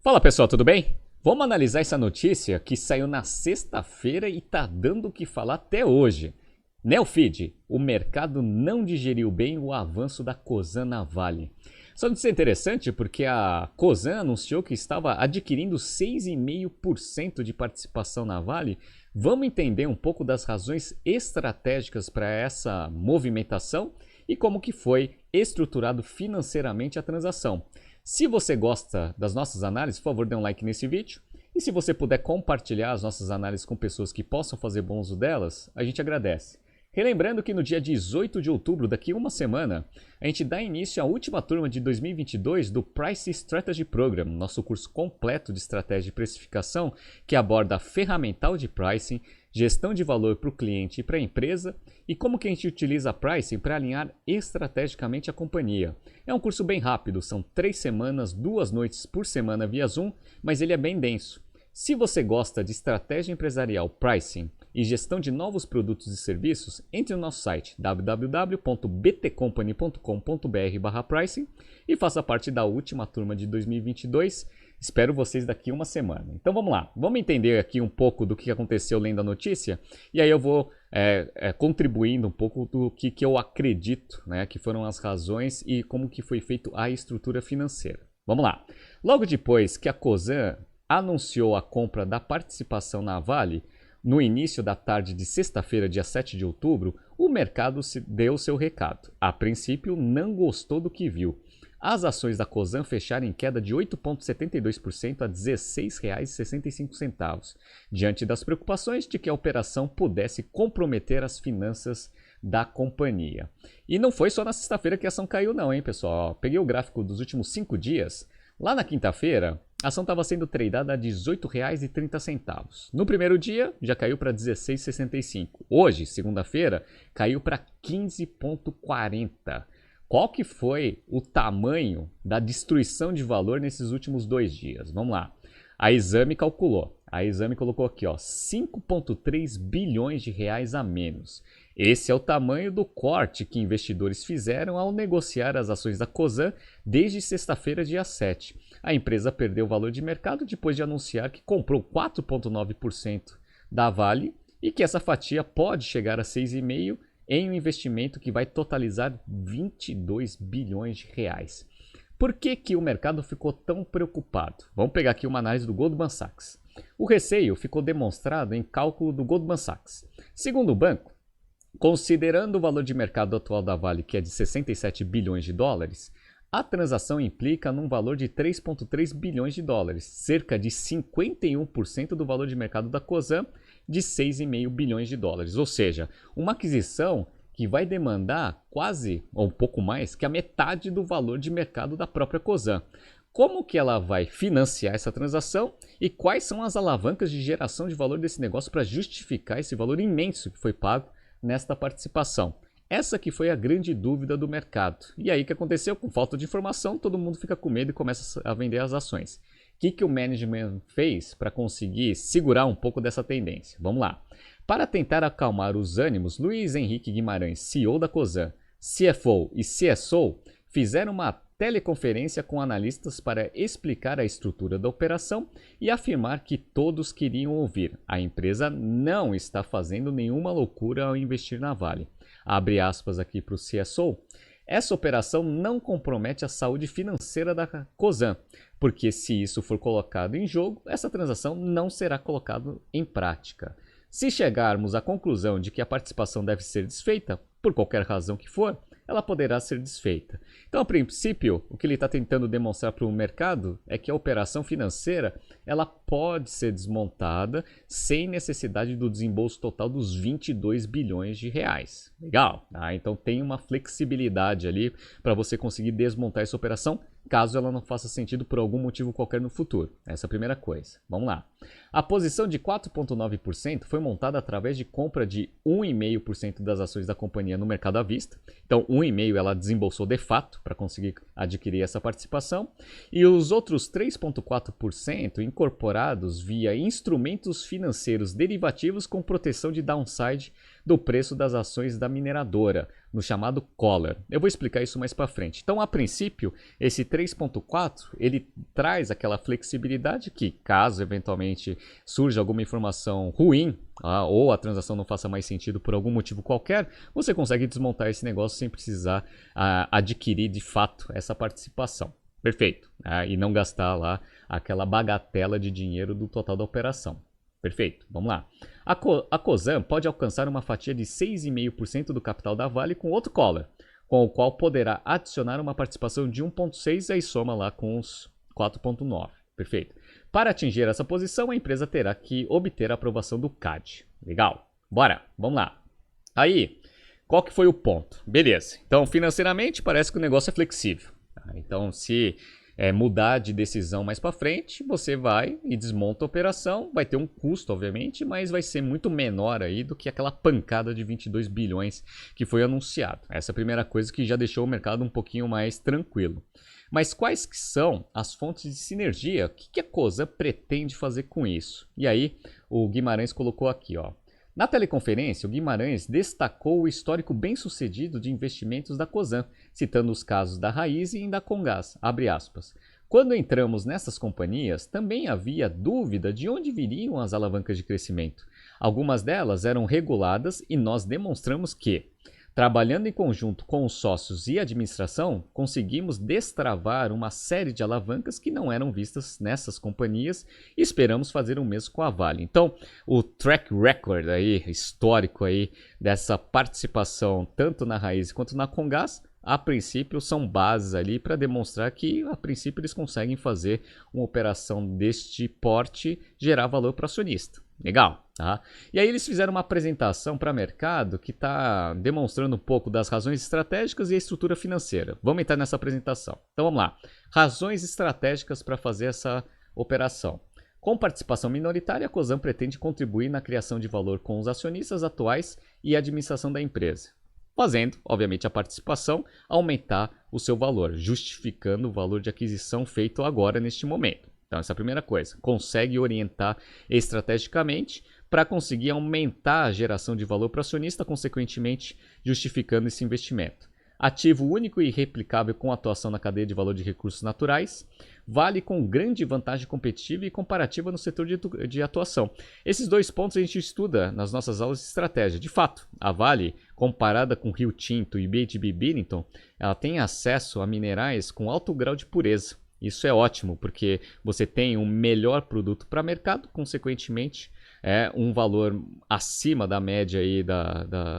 Fala pessoal, tudo bem? Vamos analisar essa notícia que saiu na sexta-feira e tá dando o que falar até hoje. Neofeed, o mercado não digeriu bem o avanço da Cosan na Vale. Só notícia interessante porque a Cosan anunciou que estava adquirindo 6,5% de participação na Vale. Vamos entender um pouco das razões estratégicas para essa movimentação e como que foi estruturado financeiramente a transação. Se você gosta das nossas análises, por favor, dê um like nesse vídeo. E se você puder compartilhar as nossas análises com pessoas que possam fazer bom uso delas, a gente agradece. Relembrando que no dia 18 de outubro, daqui a uma semana, a gente dá início à última turma de 2022 do Price Strategy Program, nosso curso completo de estratégia de precificação que aborda ferramental de pricing, gestão de valor para o cliente e para a empresa e como que a gente utiliza pricing para alinhar estrategicamente a companhia. É um curso bem rápido, são 3 semanas, 2 noites por semana via Zoom, mas ele é bem denso. Se você gosta de estratégia empresarial, pricing e gestão de novos produtos e serviços, entre no nosso site www.btcompany.com.br/pricing e faça parte da última turma de 2022. Espero vocês daqui a uma semana. Então vamos lá, vamos entender aqui um pouco do que aconteceu lendo a notícia e aí eu vou contribuindo um pouco do que eu acredito, né, que foram as razões e como que foi feita a estrutura financeira. Vamos lá. Logo depois que a Cosan anunciou a compra da participação na Vale, no início da tarde de sexta-feira, dia 7 de outubro, o mercado deu seu recado. A princípio, não gostou do que viu. As ações da Cosan fecharam em queda de 8,72% a R$ 16,65, diante das preocupações de que a operação pudesse comprometer as finanças da companhia. E não foi só na sexta-feira que a ação caiu não, hein, pessoal? Peguei o gráfico dos últimos 5 dias. Lá na quinta-feira, a ação estava sendo tradeada a R$ 18,30. No primeiro dia, já caiu para R$ 16,65. Hoje, segunda-feira, caiu para 15,40. Qual que foi o tamanho da destruição de valor nesses últimos 2 dias? Vamos lá. A Exame calculou. A Exame colocou aqui, 5,3 bilhões de reais a menos. Esse é o tamanho do corte que investidores fizeram ao negociar as ações da Cosan desde sexta-feira, dia 7. A empresa perdeu o valor de mercado depois de anunciar que comprou 4,9% da Vale e que essa fatia pode chegar a 6,5% em um investimento que vai totalizar 22 bilhões de reais. Por que o mercado ficou tão preocupado? Vamos pegar aqui uma análise do Goldman Sachs. O receio ficou demonstrado em cálculo do Goldman Sachs. Segundo o banco, considerando o valor de mercado atual da Vale, que é de 67 bilhões de dólares, a transação implica num valor de 3,3 bilhões de dólares, cerca de 51% do valor de mercado da Cosan, de 6,5 bilhões de dólares. Ou seja, uma aquisição que vai demandar quase, ou um pouco mais, que a metade do valor de mercado da própria Cosan. Como que ela vai financiar essa transação e quais são as alavancas de geração de valor desse negócio para justificar esse valor imenso que foi pago nesta participação? Essa que foi a grande dúvida do mercado. E aí o que aconteceu? Com falta de informação, todo mundo fica com medo e começa a vender as ações. O que o management fez para conseguir segurar um pouco dessa tendência? Vamos lá. Para tentar acalmar os ânimos, Luiz Henrique Guimarães, CEO da Cosan, CFO e CSO, fizeram uma teleconferência com analistas para explicar a estrutura da operação e afirmar que todos queriam ouvir. A empresa não está fazendo nenhuma loucura ao investir na Vale. Abre aspas aqui para o CSO. Essa operação não compromete a saúde financeira da Cosan, porque se isso for colocado em jogo, essa transação não será colocada em prática. Se chegarmos à conclusão de que a participação deve ser desfeita, por qualquer razão que for, ela poderá ser desfeita. Então, a princípio, o que ele está tentando demonstrar para o mercado é que a operação financeira ela pode ser desmontada sem necessidade do desembolso total dos 22 bilhões de reais. Legal? Então, tem uma flexibilidade ali para você conseguir desmontar essa operação caso ela não faça sentido por algum motivo qualquer no futuro. Essa é a primeira coisa. Vamos lá. A posição de 4,9% foi montada através de compra de 1,5% das ações da companhia no mercado à vista. Então, 1,5% ela desembolsou de fato para conseguir adquirir essa participação. E os outros 3,4% incorporados via instrumentos financeiros derivativos com proteção de downside do preço das ações da mineradora, no chamado collar. Eu vou explicar isso mais para frente. Então, a princípio, esse 3.4 ele traz aquela flexibilidade que, caso eventualmente surja alguma informação ruim, ou a transação não faça mais sentido por algum motivo qualquer, você consegue desmontar esse negócio sem precisar adquirir de fato essa participação. Perfeito. E não gastar lá aquela bagatela de dinheiro do total da operação. Perfeito. Vamos lá. A Cosan pode alcançar uma fatia de 6,5% do capital da Vale com outro collar, com o qual poderá adicionar uma participação de 1,6% e aí soma lá com os 4,9%. Perfeito. Para atingir essa posição, a empresa terá que obter a aprovação do CAD. Legal. Bora. Vamos lá. Aí, qual que foi o ponto? Beleza. Então, financeiramente, parece que o negócio é flexível. Então, se mudar de decisão mais para frente, você vai e desmonta a operação, vai ter um custo, obviamente, mas vai ser muito menor aí do que aquela pancada de 22 bilhões que foi anunciado. Essa é a primeira coisa que já deixou o mercado um pouquinho mais tranquilo. Mas quais que são as fontes de sinergia? O que a Cosan pretende fazer com isso? E aí, o Guimarães colocou aqui, ó. Na teleconferência, o Guimarães destacou o histórico bem-sucedido de investimentos da Cosan, citando os casos da Raízen e da Comgás, abre aspas. Quando entramos nessas companhias, também havia dúvida de onde viriam as alavancas de crescimento. Algumas delas eram reguladas e nós demonstramos que, trabalhando em conjunto com os sócios e a administração, conseguimos destravar uma série de alavancas que não eram vistas nessas companhias e esperamos fazer o mesmo com a Vale. Então, o track record aí, histórico aí, dessa participação tanto na Raízen quanto na Comgás, a princípio são bases ali para demonstrar que a princípio eles conseguem fazer uma operação deste porte gerar valor para o acionista. Legal, tá? E aí eles fizeram uma apresentação para o mercado que está demonstrando um pouco das razões estratégicas e a estrutura financeira. Vamos entrar nessa apresentação. Então vamos lá. Razões estratégicas para fazer essa operação. Com participação minoritária, a Cosan pretende contribuir na criação de valor com os acionistas atuais e a administração da empresa, fazendo, obviamente, a participação aumentar o seu valor, justificando o valor de aquisição feito agora neste momento. Então, essa é a primeira coisa. Consegue orientar estrategicamente para conseguir aumentar a geração de valor para o acionista, consequentemente justificando esse investimento. Ativo único e replicável com atuação na cadeia de valor de recursos naturais. Vale com grande vantagem competitiva e comparativa no setor de atuação. Esses dois pontos a gente estuda nas nossas aulas de estratégia. De fato, a Vale, comparada com Rio Tinto e BHP Billiton, ela tem acesso a minerais com alto grau de pureza. Isso é ótimo, porque você tem um melhor produto para mercado, consequentemente, um valor acima da média aí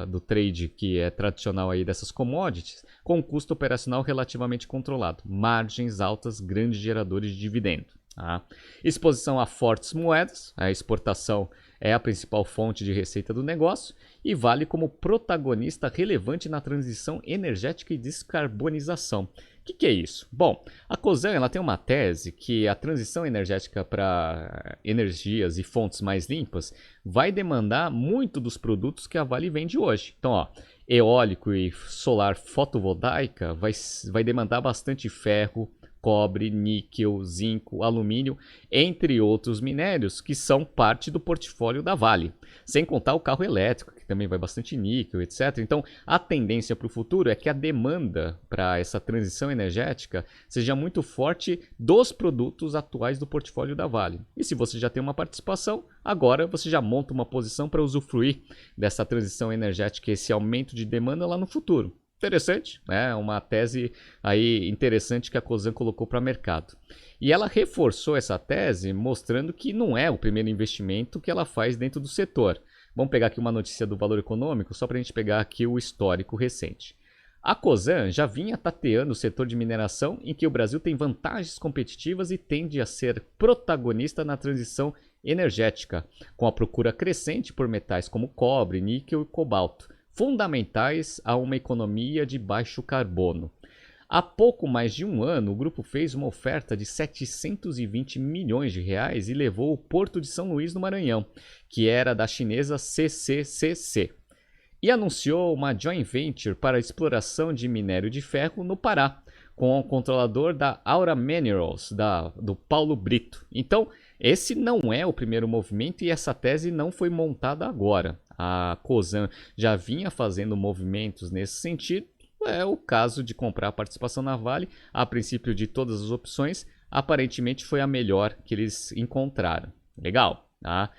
do trade que é tradicional aí dessas commodities, com um custo operacional relativamente controlado, margens altas, grandes geradores de dividendo. Tá? Exposição a fortes moedas, a exportação é a principal fonte de receita do negócio e vale como protagonista relevante na transição energética e descarbonização. O que é isso? Bom, a Cosan ela tem uma tese que a transição energética para energias e fontes mais limpas vai demandar muito dos produtos que a Vale vende hoje. Então, ó, eólico e solar fotovoltaica vai demandar bastante ferro, cobre, níquel, zinco, alumínio, entre outros minérios que são parte do portfólio da Vale. Sem contar o carro elétrico, que também vai bastante níquel, etc. Então, a tendência para o futuro é que a demanda para essa transição energética seja muito forte dos produtos atuais do portfólio da Vale. E se você já tem uma participação, agora você já monta uma posição para usufruir dessa transição energética e esse aumento de demanda lá no futuro. Interessante, né? Uma tese aí interessante que a Cosan colocou para o mercado. E ela reforçou essa tese mostrando que não é o primeiro investimento que ela faz dentro do setor. Vamos pegar aqui uma notícia do Valor Econômico, só para a gente pegar aqui o histórico recente. A Cosan já vinha tateando o setor de mineração em que o Brasil tem vantagens competitivas e tende a ser protagonista na transição energética, com a procura crescente por metais como cobre, níquel e cobalto, fundamentais a uma economia de baixo carbono. Há pouco mais de um ano, o grupo fez uma oferta de 720 milhões de reais e levou o Porto de São Luís no Maranhão, que era da chinesa CCCC, e anunciou uma joint venture para a exploração de minério de ferro no Pará, com o controlador da Aura Minerals, do Paulo Brito. Então, esse não é o primeiro movimento e essa tese não foi montada agora. A Cosan já vinha fazendo movimentos nesse sentido. É o caso de comprar a participação na Vale. A princípio, de todas as opções, aparentemente foi a melhor que eles encontraram. Legal, tá?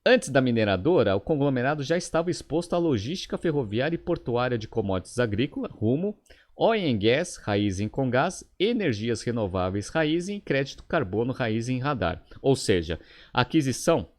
Antes da mineradora, o conglomerado já estava exposto à logística ferroviária e portuária de commodities agrícolas, Rumo, Oil and Gas, Raízen Comgás, Energias Renováveis Raízen e Crédito Carbono Raízen Radar. Ou seja, a aquisição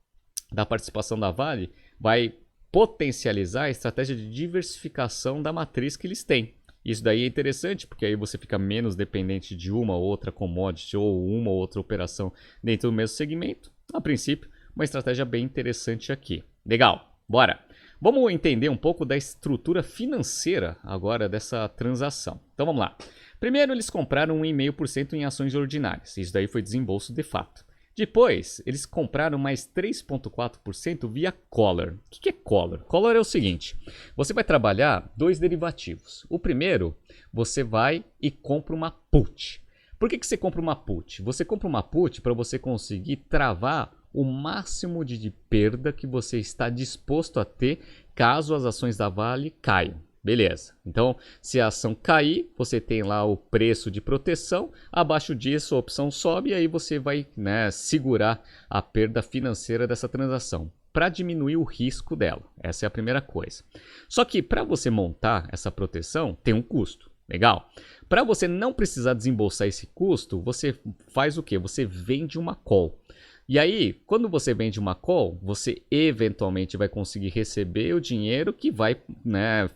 da participação da Vale vai potencializar a estratégia de diversificação da matriz que eles têm. Isso daí é interessante, porque aí você fica menos dependente de uma ou outra commodity ou uma ou outra operação dentro do mesmo segmento. A princípio, uma estratégia bem interessante aqui. Legal, bora! Vamos entender um pouco da estrutura financeira agora dessa transação. Então vamos lá. Primeiro eles compraram 1,5% em ações ordinárias. Isso daí foi desembolso de fato. Depois, eles compraram mais 3,4% via collar. O que é collar? Collar é o seguinte, você vai trabalhar dois derivativos. O primeiro, você vai e compra uma put. Por que você compra uma put? Você compra uma put para você conseguir travar o máximo de perda que você está disposto a ter caso as ações da Vale caiam. Beleza, então se a ação cair, você tem lá o preço de proteção, abaixo disso a opção sobe e aí você vai, segurar a perda financeira dessa transação para diminuir o risco dela. Essa é a primeira coisa. Só que para você montar essa proteção tem um custo, legal? Para você não precisar desembolsar esse custo, você faz o quê? Você vende uma call. E aí, quando você vende uma call, você eventualmente vai conseguir receber o dinheiro que vai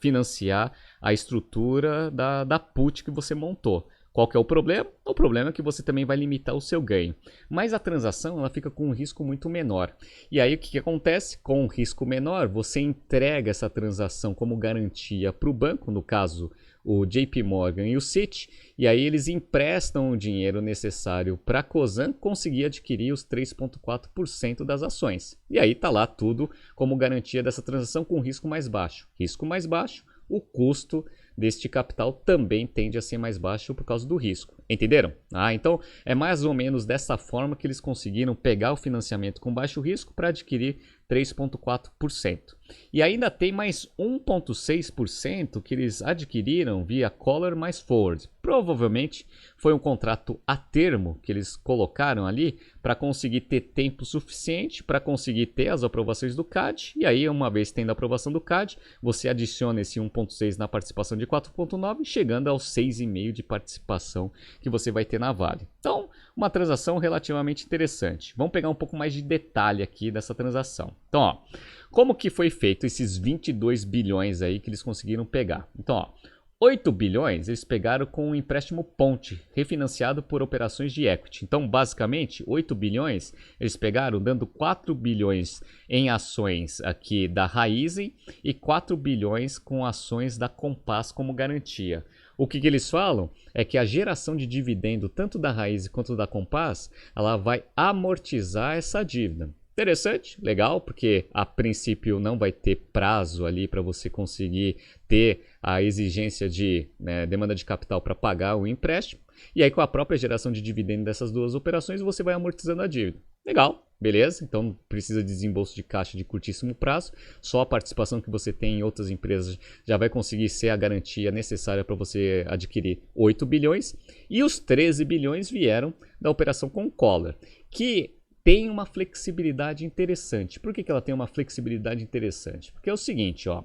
financiar a estrutura da put que você montou. Qual que é o problema? O problema é que você também vai limitar o seu ganho. Mas a transação ela fica com um risco muito menor. E aí o que acontece? Com um risco menor, você entrega essa transação como garantia para o banco, no caso o JP Morgan e o Citi, e aí eles emprestam o dinheiro necessário para a Cosan conseguir adquirir os 3,4% das ações. E aí está lá tudo como garantia dessa transação com risco mais baixo. Risco mais baixo, o custo deste capital também tende a ser mais baixo por causa do risco. Entenderam? Então é mais ou menos dessa forma que eles conseguiram pegar o financiamento com baixo risco para adquirir 3,4%. E ainda tem mais 1,6% que eles adquiriram via collar mais forward. Provavelmente foi um contrato a termo que eles colocaram ali para conseguir ter tempo suficiente para conseguir ter as aprovações do CAD. E aí, uma vez tendo a aprovação do CAD, você adiciona esse 1,6 na participação de 4,9, chegando aos 6,5 de participação que você vai ter na Vale. Então, uma transação relativamente interessante. Vamos pegar um pouco mais de detalhe aqui dessa transação. Então, como que foi feito esses 22 bilhões aí que eles conseguiram pegar? Então, 8 bilhões eles pegaram com um empréstimo ponte, refinanciado por operações de equity. Então, basicamente, 8 bilhões eles pegaram dando 4 bilhões em ações aqui da Raízen e 4 bilhões com ações da Compass como garantia. O que eles falam é que a geração de dividendo, tanto da Raízen quanto da Compass, ela vai amortizar essa dívida. Interessante, legal, porque a princípio não vai ter prazo ali para você conseguir ter a exigência de demanda de capital para pagar o empréstimo. E aí com a própria geração de dividendo dessas duas operações você vai amortizando a dívida. Legal, beleza, então não precisa de desembolso de caixa de curtíssimo prazo, só a participação que você tem em outras empresas já vai conseguir ser a garantia necessária para você adquirir 8 bilhões. E os 13 bilhões vieram da operação com collar, que tem uma flexibilidade interessante. Por que ela tem uma flexibilidade interessante? Porque é o seguinte, o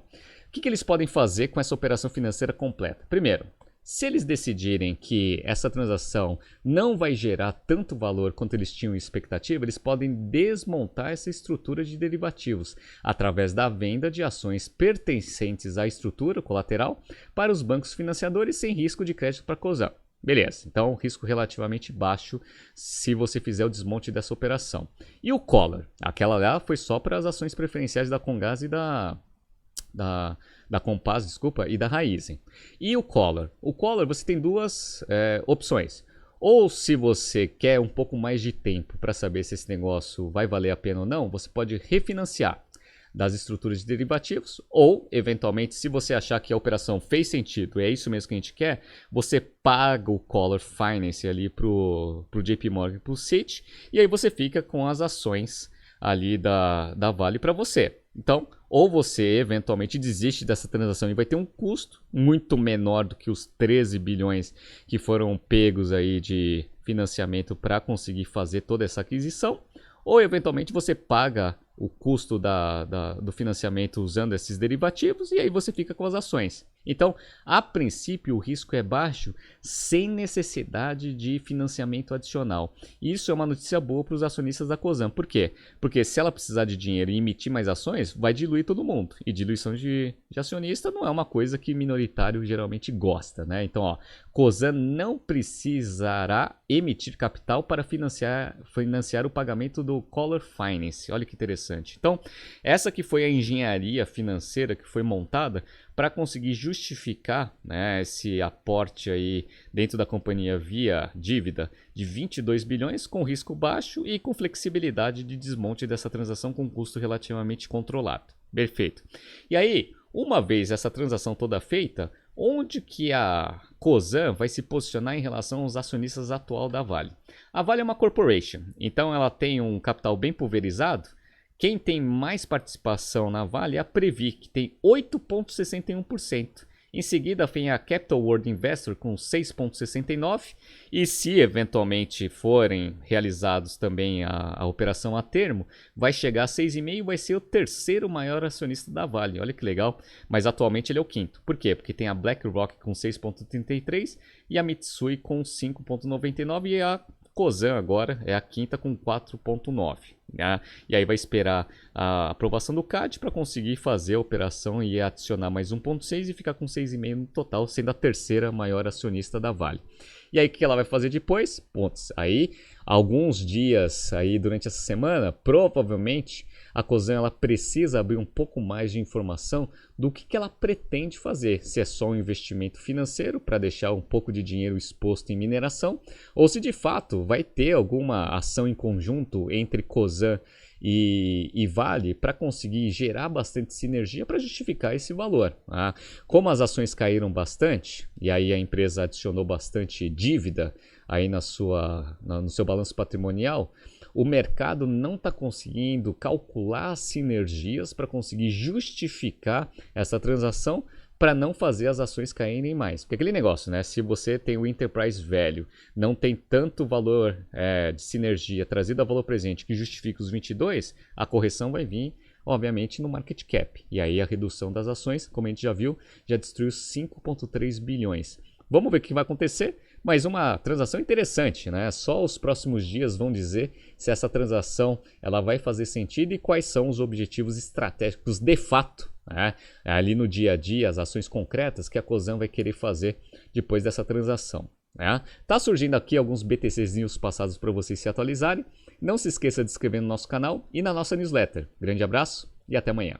que eles podem fazer com essa operação financeira completa? Primeiro, se eles decidirem que essa transação não vai gerar tanto valor quanto eles tinham expectativa, eles podem desmontar essa estrutura de derivativos através da venda de ações pertencentes à estrutura colateral para os bancos financiadores sem risco de crédito para a Cosan. Beleza, então risco relativamente baixo se você fizer o desmonte dessa operação. E o collar? Aquela lá foi só para as ações preferenciais da Comgás e da Compass, desculpa, e da Raízen. E o collar? O collar você tem duas opções. Ou se você quer um pouco mais de tempo para saber se esse negócio vai valer a pena ou não, você pode refinanciar. das estruturas de derivativos, ou, eventualmente, se você achar que a operação fez sentido, é isso mesmo que a gente quer, você paga o Collar Finance ali pro JP Morgan, pro Citi, e aí você fica com as ações ali da Vale para você. Então, ou você eventualmente desiste dessa transação e vai ter um custo muito menor do que os 13 bilhões que foram pegos aí de financiamento para conseguir fazer toda essa aquisição, ou eventualmente você paga o custo do financiamento usando esses derivativos e aí você fica com as ações. Então, a princípio, o risco é baixo sem necessidade de financiamento adicional. Isso é uma notícia boa para os acionistas da Cosan. Por quê? Porque se ela precisar de dinheiro e emitir mais ações, vai diluir todo mundo. E diluição de acionista não é uma coisa que minoritário geralmente gosta, né? Então, ó, Cosan não precisará emitir capital para financiar o pagamento do Collar Finance. Olha que interessante. Então, essa que foi a engenharia financeira que foi montada para conseguir justificar, né, esse aporte aí dentro da companhia via dívida de 22 bilhões com risco baixo e com flexibilidade de desmonte dessa transação com custo relativamente controlado. Perfeito. E aí, uma vez essa transação toda feita, onde que a Cosan vai se posicionar em relação aos acionistas atual da Vale? A Vale é uma corporation, então ela tem um capital bem pulverizado. Quem tem mais participação na Vale é a Previ, que tem 8,61%. Em seguida vem a Capital World Investor com 6,69%. E se eventualmente forem realizados também a operação a termo, vai chegar a 6,5% e vai ser o terceiro maior acionista da Vale. Olha que legal, mas atualmente ele é o quinto. Por quê? Porque tem a BlackRock com 6,33% e a Mitsui com 5,99% e a Cosan agora é a quinta com 4,9%. Né? E aí vai esperar a aprovação do CAD para conseguir fazer a operação e adicionar mais 1,6% e ficar com 6,5% no total, sendo a terceira maior acionista da Vale. E aí o que ela vai fazer depois? Pontos. Aí, alguns dias aí durante essa semana, provavelmente a Cosan ela precisa abrir um pouco mais de informação do que ela pretende fazer. Se é só um investimento financeiro para deixar um pouco de dinheiro exposto em mineração, ou se de fato vai ter alguma ação em conjunto entre Cosan e Vale para conseguir gerar bastante sinergia para justificar esse valor. Tá? Como as ações caíram bastante, e aí a empresa adicionou bastante dívida aí no seu balanço patrimonial, o mercado não está conseguindo calcular as sinergias para conseguir justificar essa transação para não fazer as ações caírem mais. Porque aquele negócio, né? Se você tem o Enterprise Value, não tem tanto valor de sinergia trazido a valor presente que justifica os 22, a correção vai vir, obviamente, no market cap. E aí a redução das ações, como a gente já viu, já destruiu 5,3 bilhões. Vamos ver o que vai acontecer, mas uma transação interessante, né? Só os próximos dias vão dizer se essa transação ela vai fazer sentido e quais são os objetivos estratégicos de fato, né? Ali no dia a dia, as ações concretas que a Cosan vai querer fazer depois dessa transação. Né? Tá surgindo aqui alguns BTCs News passados para vocês se atualizarem. Não se esqueça de se inscrever no nosso canal e na nossa newsletter. Grande abraço e até amanhã.